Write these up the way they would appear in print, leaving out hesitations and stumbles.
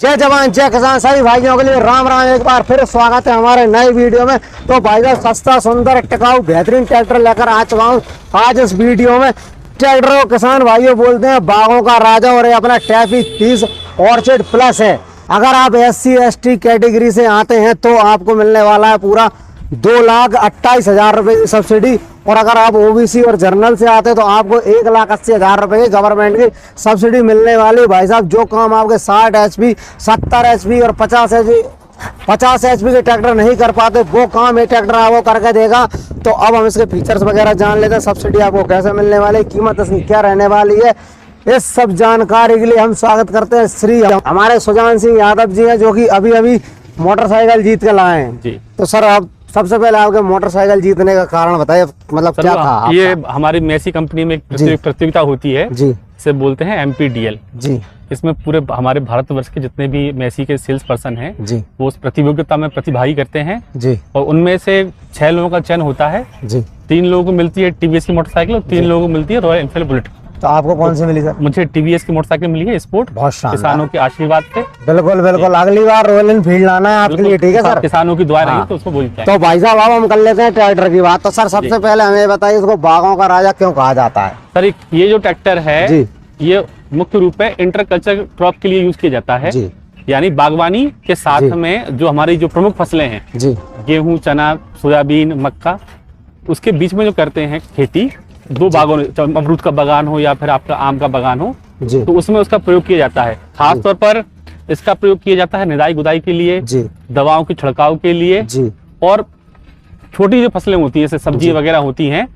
जय जवान जय किसान सभी भाइयों के लिए राम राम। एक बार फिर स्वागत है हमारे नए वीडियो में। तो भाई साहब सस्ता सुंदर टिकाऊ बेहतरीन ट्रैक्टर लेकर आ चुका हूँ आज इस वीडियो में। ट्रैक्टर को किसान भाइयों बोलते हैं बागों का राजा और ये अपना टैफी 30 ऑर्चिड प्लस है। अगर आप SC ST कैटेगरी से आते हैं तो आपको मिलने वाला है पूरा 2,28,000 रुपए की सब्सिडी, और अगर आप OBC और जर्नल से आते हैं तो आपको 1,80,000 रुपए की गवर्नमेंट की सब्सिडी मिलने वाली। भाई साहब जो काम आपके 60 HP 70 HP और 50 HP के ट्रैक्टर नहीं कर पाते वो काम ये ट्रैक्टर आपको करके देगा। तो अब हम इसके फीचर्स वगैरह जान लेते हैं, सब्सिडी आपको कैसे मिलने वाली, कीमत इसकी क्या रहने वाली है। इस सब जानकारी के लिए हम स्वागत करते हैं श्री हमारे सुजान सिंह यादव जी हैं, जो कि अभी अभी मोटरसाइकिल जीत के लाए हैं जी। तो सर आप सबसे पहले आपके मोटरसाइकिल जीतने का कारण बताइए, मतलब क्या था? ये हमारी मेसी कंपनी में एक प्रतियोगिता होती है जी, इसे बोलते हैं MPDL जी। इसमें पूरे हमारे भारतवर्ष के जितने भी मेसी के सेल्स पर्सन हैं जी, वो उस प्रतियोगिता में प्रतिभागी करते हैं जी। और उनमें से 6 लोगों का चयन होता है जी। 3 लोगों को मिलती है TVS की मोटरसाइकिल और 3 लोगों को मिलती है रॉयल एनफील्ड बुलेट। तो आपको कौन सी मिली सर? मुझे TVS की मोटरसाइकिल मिली है स्पोर्ट, बहुत किसानों के आशीर्वाद से। बिल्कुल बिल्कुल, अगली बार रॉयल एनफील्ड लाना है आपके लिए, ठीक है सर? किसानों की दुआ रही तो उसको बोलते हैं। तो भाई साहब अब हम कर लेते हैं ट्रैक्टर की बात। तो सर सबसे पहले हमें बताइए इसको बागों का राजा क्यों कहा जाता है? सर ये जो ट्रैक्टर है जी, ये मुख्य रूप में इंटरकल्चर क्रॉप के लिए यूज किया जाता है जी। यानी बागवानी के साथ में जो हमारी जो प्रमुख फसलें हैं जी, गेहूं, चना, सोयाबीन, मक्का, उसके बीच में जो करते हैं खेती, 2 बागों, अमरूद का बागान हो या फिर आपका आम का बागान हो जी, तो उसमें उसका प्रयोग किया जाता है। खास तौर पर इसका प्रयोग किया जाता है निदाई गुदाई के लिए जी, दवाओं की छिड़काव के लिए जी, और छोटी जो फसलें होती है जैसे सब्जी वगैरह होती हैं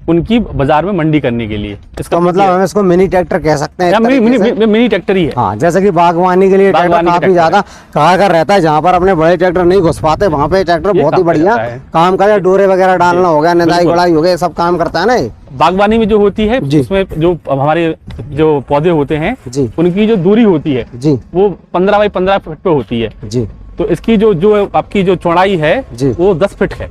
उनकी बाजार में मंडी करने के लिए। इसका मतलब हम इसको मिनी ट्रैक्टर कह सकते हैं। मिनी ट्रैक्टर ही है हाँ, जैसे कि बागवानी के लिए ट्रैक्टर काफी ज्यादा कारगर रहता है। जहाँ पर अपने बड़े ट्रैक्टर नहीं घुस पाते वहाँ पे ट्रैक्टर बहुत ही बढ़िया काम करे। डोरे वगैरह डालना हो गया, निदाई गुड़ाई हो गया, सब काम करता है ना। बागवानी में जो होती है उसमें जो हमारे जो पौधे होते हैं जी, उनकी जो दूरी होती है जी, वो 15 बाई 15 फीट पे होती है जी। तो इसकी जो आपकी जो चौड़ाई है वो 10 फीट है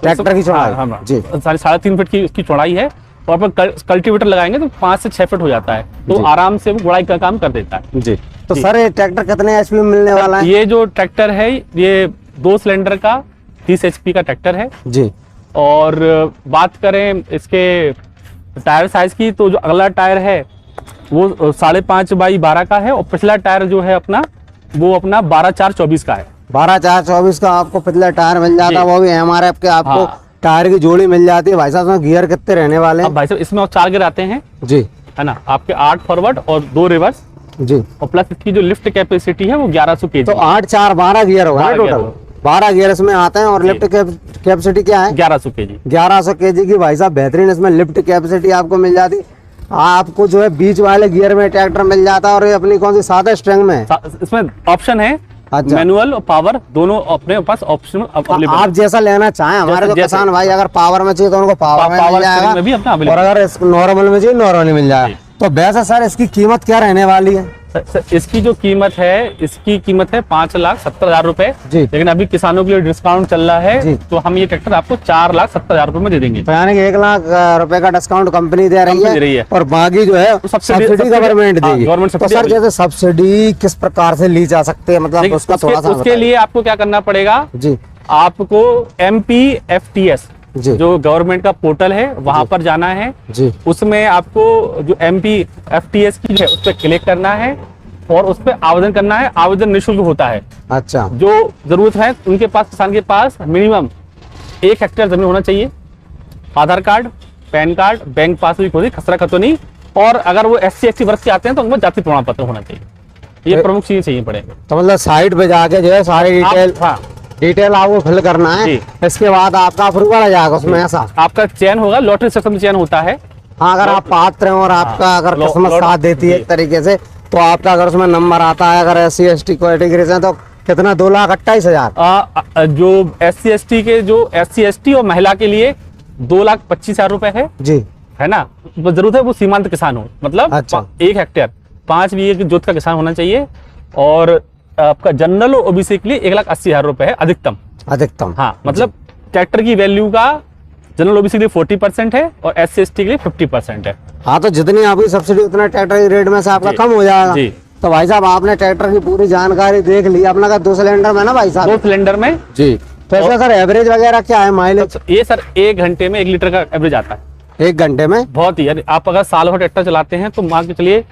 ट्रैक्टर की चौड़ाई जी। 3.5 फीट की इसकी चौड़ाई है, और कल्टीवेटर लगाएंगे तो 5 से 6 फीट हो जाता है, तो आराम से वो गुड़ाई का काम कर देता है जी। तो सर ये ट्रैक्टर कितने HP में मिलने वाला है? ये जो ट्रैक्टर है ये 2 सिलेंडर का 30 HP का ट्रैक्टर है जी। और बात करें इसके टायर साइज की तो जो अगला टायर है वो 5.5 बाई 12 का है, और पिछला टायर जो है अपना वो अपना 12/4/24 का है। 12/4/24 का आपको पिछला टायर मिल जाता है, वो भी MRF के आपको टायर की जोड़ी मिल जाती है। भाई साहब इसमें गियर कितने रहने वाले हैं? भाई साहब इसमें 4 गियर आते हैं जी, है ना, आपके 8 फॉरवर्ड और 2 रिवर्स जी, और प्लस इसकी जो लिफ्ट कैपेसिटी है वो 1100 kg। तो 8 4 12 गियर होगा टोटल, 12 गियर इसमें आते हैं। और लिफ्ट कैपेसिटी क्या है? 1100 kg। 1100 kg की भाई साहब बेहतरीन इसमें लिफ्ट कैपेसिटी आपको मिल जाती है। आपको जो है बीच वाले गियर में ट्रैक्टर मिल जाता है, और ये अपनी कौन सी 7 स्ट्रिंग में इसमें ऑप्शन है मैनुअल और पावर दोनों अपने पास ऑप्शन अवेलेबल। आप जैसा लेना चाहें, हमारे तो किसान भाई अगर पावर में चाहिए तो उनको पावर में मिल जाएगा, और अगर नॉर्मल में चाहिए नॉर्मल मिल जाएगा। तो वैसे सर इसकी कीमत क्या रहने वाली है? इसकी जो कीमत है, इसकी कीमत है 5,70,000 रुपए जी। लेकिन अभी किसानों के लिए डिस्काउंट चल रहा है जी, तो हम ये ट्रैक्टर आपको 4,70,000 रुपए में दे देंगे। तो यानी कि 1 लाख रुपए का डिस्काउंट कंपनी दे रही है, और बाकी जो है सब्सिडी गवर्नमेंट देगी। तो सर जैसे सब्सिडी किस प्रकार से ली जा सकती है, मतलब उसका थोड़ा सा उसके लिए आपको क्या करना पड़ेगा जी? आपको MPFTS जो गवर्नमेंट का पोर्टल है वहां पर जाना है जी। उसमें आपको जो MPFTS की है उस पर क्लिक करना है और उस पर आवेदन करना है। आवेदन निःशुल्क होता है। अच्छा, जो जरूरत है उनके पास, किसान के पास मिनिमम 1 हेक्टेयर जमीन होना चाहिए, Aadhaar card, PAN card, bank passbook होती, खसरा खतौनी, और अगर वो SC ST वर्ग के आते हैं तो उनको जाति प्रमाण पत्र होना चाहिए। ये प्रमुख चीजें चाहिए पड़ेगा। तो मतलब साइट पे जाके जो है सारी डिटेल आपको फिल करना है, इसके बाद आपका अप्रूवल आ जाएगा उसमें। ऐसा आपका चयन होगा, लॉटरी सिस्टम चयन होता है। हाँ, अगर आप पात्र हैं और आपका अगर किस्मत साथ देती है एक तरीके से, तो आपका अगर उसमें नंबर आता है, अगर SC ST कैटेगरी से, तो कितना 2,28,000। जो SC ST के जो SC ST और महिला के लिए 2,25,000 रुपए है जी, है ना। जरूरत है वो सीमांत किसान हो, मतलब 1 हेक्टेयर 5 बीघे की जोत का किसान होना चाहिए। और आपका जनरल और OBC के लिए 1,80,000 रुपए है अधिकतम। हाँ, मतलब ट्रैक्टर की वैल्यू का जनरल OBC के लिए 40% है और SC ST के लिए 50% है। हाँ, तो जितनी आपकी सब्सिडी उतना ट्रैक्टर के रेट में से आपका कम हो जाएगा जी। तो भाई साहब आपने ट्रैक्टर की पूरी जानकारी देख ली, अपना का 2 सिलेंडर में ना भाई साहब? 2 सिलेंडर में जी। तो ऐसा सर एवरेज वगैरह क्या है, माइलेज? ये सर 1 घंटे में 1 लीटर का एवरेज आता है। 1 घंटे में? बहुत ही, यानी आप अगर साल भर ट्रैक्टर चलाते हैं तो मान के चलिए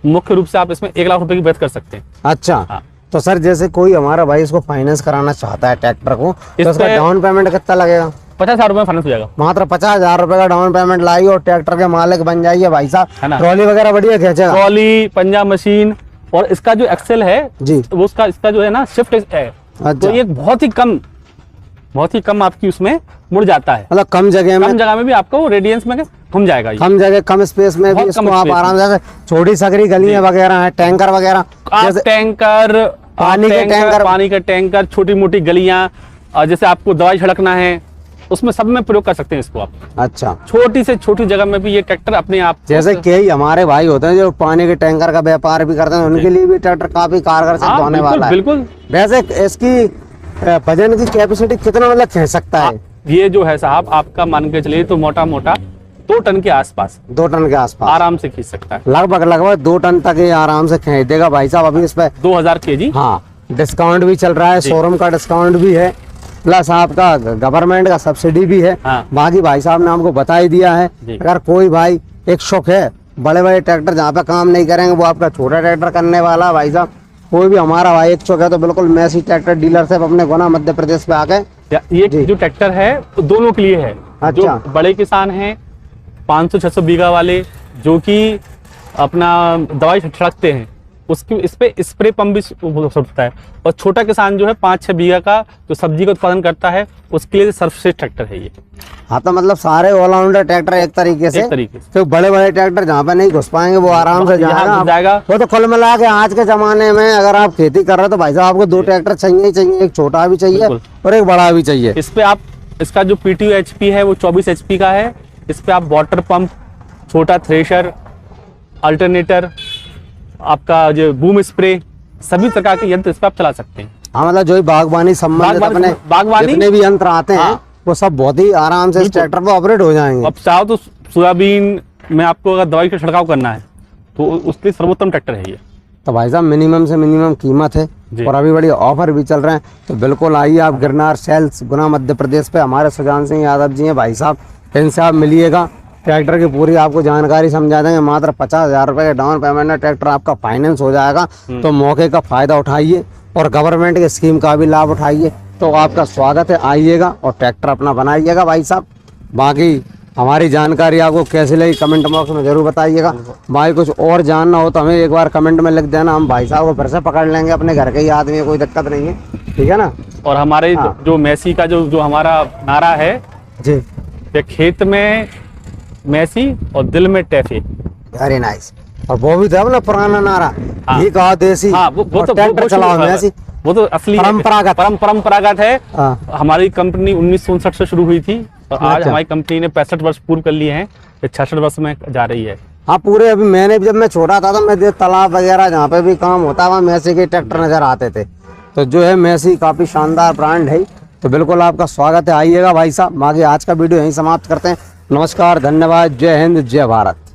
मुख्य रूप से आप इसमें 1 लाख रुपए की बचत कर सकते हैं। अच्छा। हाँ। तो सर जैसे कोई हमारा भाई इसको फाइनेंस कराना चाहता है ट्रैक्टर को, तो इसका डाउन पेमेंट कितना लगेगा? 50,000 रुपए फाइनेंस हो जाएगा। मात्र 50,000 रुपए का डाउन पेमेंट लाइए और ट्रैक्टर के मालिक बन जाइए भाई साहब। है ना? ट्रॉली वगैरह बढ़िया खींचेगा? ट्रॉली, पंजा मशीन, और इसका जो एक्सेल है जी, वो इसका जो है ना शिफ्ट है। अच्छा। तो ये बहुत ही कम आपकी उसमें मुड़ जाता है। मतलब कम जगह में भी आपको रेडियंस में घूम जाएगा ये। कम जगह कम स्पेस में भी बहुत इसको कम आप स्पेस आराम से, छोटी सकरी गलियां वगैरह हैं, टैंकर वगैरह, आप टैंकर, पानी का टैंकर, छोटी मोटी गलियां, और जैसे आपको दवाई छिड़कना है उसमें सब में प्रयोग कर सकते हैं इसको आप। अच्छा। छोटी से छोटी जगह में भी ये ट्रैक्टर अपने आप, जैसे कई हमारे भाई होते हैं जो पानी के टैंकर का व्यापार भी करते हैं, उनके लिए भी ट्रैक्टर काफी कारगर सिद्ध होने वाला है। बिल्कुल। वैसे इसकी वजन की कैपेसिटी कितना मतलब खींच सकता है? ये जो है साहब आपका मान के चलिए तो मोटा 2 टन के आसपास, 2 टन के आसपास आराम से खींच सकता है। लगभग 2 टन तक ये आराम से खींच देगा भाई साहब। अभी इस पे 2000 kg हाँ डिस्काउंट भी चल रहा है, शोरूम का डिस्काउंट भी है, प्लस आपका गवर्नमेंट का सब्सिडी भी है। हाँ। बाकी भाई साहब ने हमको बता ही दिया है। अगर कोई भाई एक शौक है, बड़े बड़े ट्रैक्टर जहाँ पे काम नहीं करेंगे वो आपका छोटा ट्रैक्टर करने वाला भाई साहब, कोई भी हमारा भाई एक शौक है तो बिल्कुल मैसी ट्रैक्टर डीलरशिप अपने गुना मध्य प्रदेश पे आके। ये जो ट्रैक्टर है तो दोनों के लिए है। अच्छा। जो बड़े किसान हैं 500-600 बीघा वाले, जो कि अपना दवाई छिड़कते हैं, उसकी इस पे स्प्रे पंप भी होता है। और छोटा किसान जो है 5-6 बीघा का जो सब्जी का उत्पादन करता है, उसके लिए सर्वश्रेष्ठ ट्रैक्टर है ये। हाँ तो मतलब सारे ऑलराउंडर ट्रैक्टर एक तरीके से। तो बड़े बड़े ट्रैक्टर जहाँ पे नहीं घुस पाएंगे वो आराम से जाएगा। वो तो कुल मिला के आज के जमाने में अगर आप खेती कर रहे हो तो भाई साहब आपको 2 ट्रैक्टर चाहिए ही चाहिए, एक छोटा भी चाहिए और एक बड़ा भी चाहिए। इस पे आप, इसका जो PTO HP है वो 24 HP का है। इस पे आप वाटर पंप, छोटा थ्रेशर, अल्टरनेटर, आपका जो बूम स्प्रे, सभी प्रकार के यंत्र इस पे आप चला सकते हैं। हाँ मतलब जो बागवानी संबंधित अपने जितने भी यंत्र आते हैं वो सब बहुत ही आराम से इस ट्रैक्टर पे ऑपरेट हो जाएंगे। अब चाहो तो सोयाबीन में आपको अगर दवाई का छिड़काव करना है तो उसके लिए सर्वोत्तम ट्रैक्टर है ये। तो भाई साहब मिनिमम से मिनिमम कीमत है और अभी बड़ी ऑफर भी चल रहे हैं, तो बिल्कुल आइए आप गिरनार सेल्स गुना मध्य प्रदेश पे, हमारे सुजान सिंह यादव जी हैं भाई साहब, इनसे आप मिलिएगा, ट्रैक्टर की पूरी आपको जानकारी समझा देंगे। मात्र 50,000 रुपए के डाउन पेमेंट में ट्रैक्टर आपका फाइनेंस हो जाएगा। तो मौके का फायदा उठाइए और गवर्नमेंट के स्कीम का भी लाभ उठाइए। तो आपका स्वागत है, आइएगा और ट्रैक्टर अपना बनाइएगा भाई साहब। बाकी हमारी जानकारी आपको कैसी लगी कमेंट बॉक्स में जरूर बताइएगा। भाई कुछ और जानना हो तो हमें एक बार कमेंट में लिख देना, हम भाई साहब को फिर से पकड़ लेंगे, अपने घर के ही आदमी है, कोई दिक्कत नहीं है, ठीक है ना। और हमारे जो मैसी का जो हमारा नारा है जी, खेत में मैसी और दिल में टैफे। Very nice. और वो भी था ना पुराना नारा, ये कहा देसी, वो तो ट्रैक्टर चलाओ मैसी, वो तो असली परंपरागत है। हमारी कंपनी 1959 से शुरू हुई थी और आज हमारी कंपनी ने 65 वर्ष पूर्ण कर लिए हैं, 66 वर्ष में जा रही है। हाँ पूरे, अभी मैंने जब मैं छोटा था तो मैं तालाब वगैरह जहाँ पे भी काम होता वहाँ मैसी के ट्रैक्टर नजर आते थे। तो जो है मैसी काफी शानदार ब्रांड है, तो बिल्कुल आपका स्वागत है, आइएगा भाई साहब। बाकी आज का वीडियो यहीं समाप्त करते हैं। नमस्कार, धन्यवाद, जय हिंद, जय भारत।